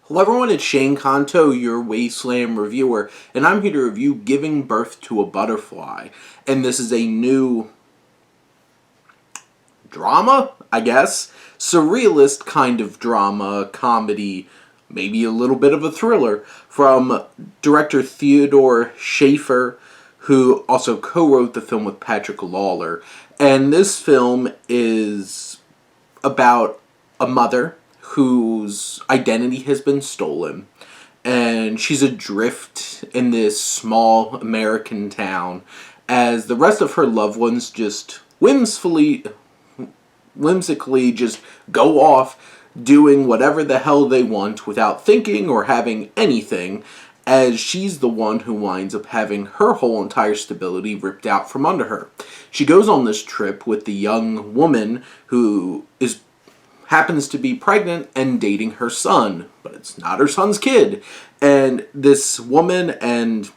Hello everyone, it's Shane Kanto, your Wasteland reviewer, and I'm here to review Giving Birth to a Butterfly. And this is a new drama, I guess? Surrealist kind of drama, comedy, maybe a little bit of a thriller, from director Theodore Schaefer, who also co-wrote the film with Patrick Lawler. And this film is about a mother whose identity has been stolen, and she's adrift in this small American town as the rest of her loved ones just whimsically just go off doing whatever the hell they want without thinking or having anything, as she's the one who winds up having her whole entire stability ripped out from under her. She goes on this trip with the young woman who happens to be pregnant and dating her son, but it's not her son's kid. And this woman and,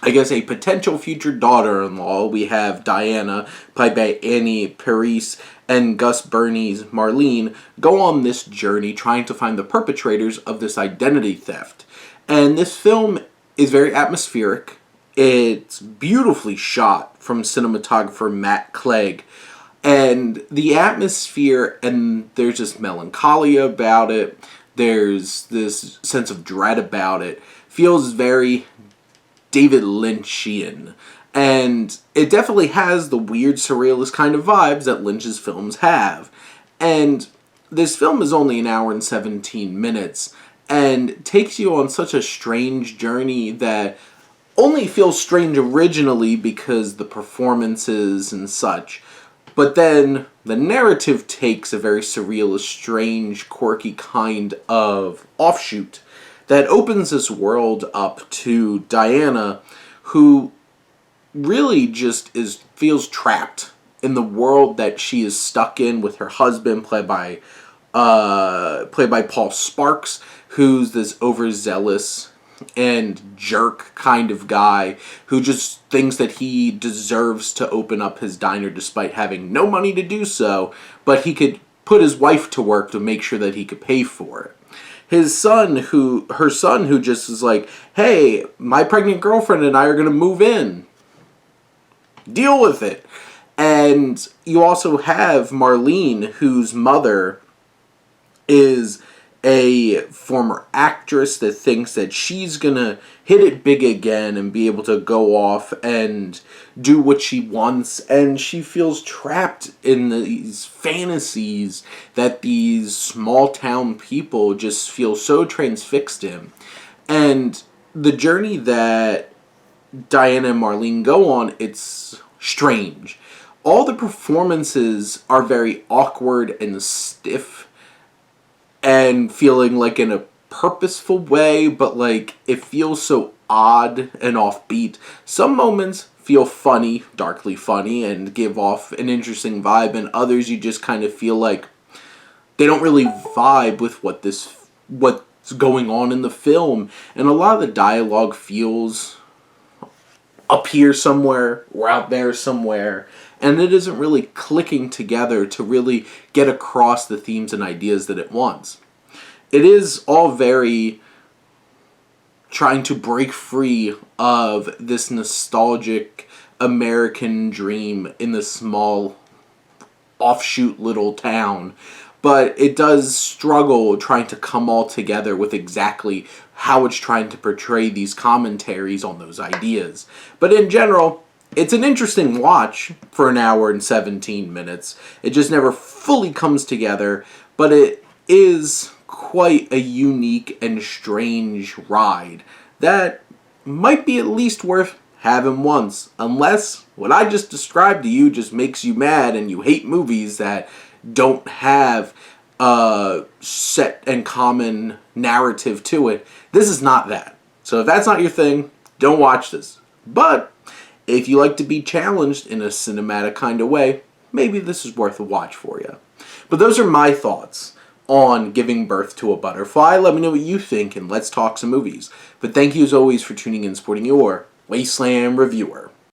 I guess, a potential future daughter-in-law, we have Diana, played by Annie Paris, and Gus Burney's Marlene, go on this journey trying to find the perpetrators of this identity theft. And this film is very atmospheric. It's beautifully shot from cinematographer Matt Clegg. And the atmosphere, and there's this melancholia about it, there's this sense of dread about it, feels very David Lynchian. And it definitely has the weird surrealist kind of vibes that Lynch's films have. And this film is only an hour and 17 minutes, and takes you on such a strange journey that only feels strange originally because the performances and such. But then the narrative takes a very surrealist, strange, quirky kind of offshoot that opens this world up to Diana, who really just feels trapped in the world that she is stuck in with her husband, played by Paul Sparks, who's this overzealous and jerk kind of guy who just thinks that he deserves to open up his diner despite having no money to do so, but he could put his wife to work to make sure that he could pay for it. Her son who just is like, hey, my pregnant girlfriend and I are going to move in. Deal with it. And you also have Marlene, whose mother is a former actress that thinks that she's gonna hit it big again and be able to go off and do what she wants, and she feels trapped in these fantasies that these small town people just feel so transfixed in. And the journey that Diana and Marlene go on, it's strange. All the performances are very awkward and stiff, and feeling like in a purposeful way, but like it feels so odd and offbeat. Some moments feel funny, darkly funny, and give off an interesting vibe, and others you just kind of feel like they don't really vibe with what's going on in the film. And a lot of the dialogue feels up here somewhere or out there somewhere, and it isn't really clicking together to really get across the themes and ideas that it wants. It is all very trying to break free of this nostalgic American dream in this small offshoot little town, but it does struggle trying to come all together with exactly how it's trying to portray these commentaries on those ideas. But in general, it's an interesting watch for an hour and 17 minutes. It just never fully comes together, but it is quite a unique and strange ride that might be at least worth having once, unless what I just described to you just makes you mad and you hate movies that don't have a set and common narrative to it. This is not that. So if that's not your thing, don't watch this. But if you like to be challenged in a cinematic kind of way, maybe this is worth a watch for you. But those are my thoughts on Giving Birth to a Butterfly. Let me know what you think, and let's talk some movies. But thank you as always for tuning in and supporting your Wasteland reviewer.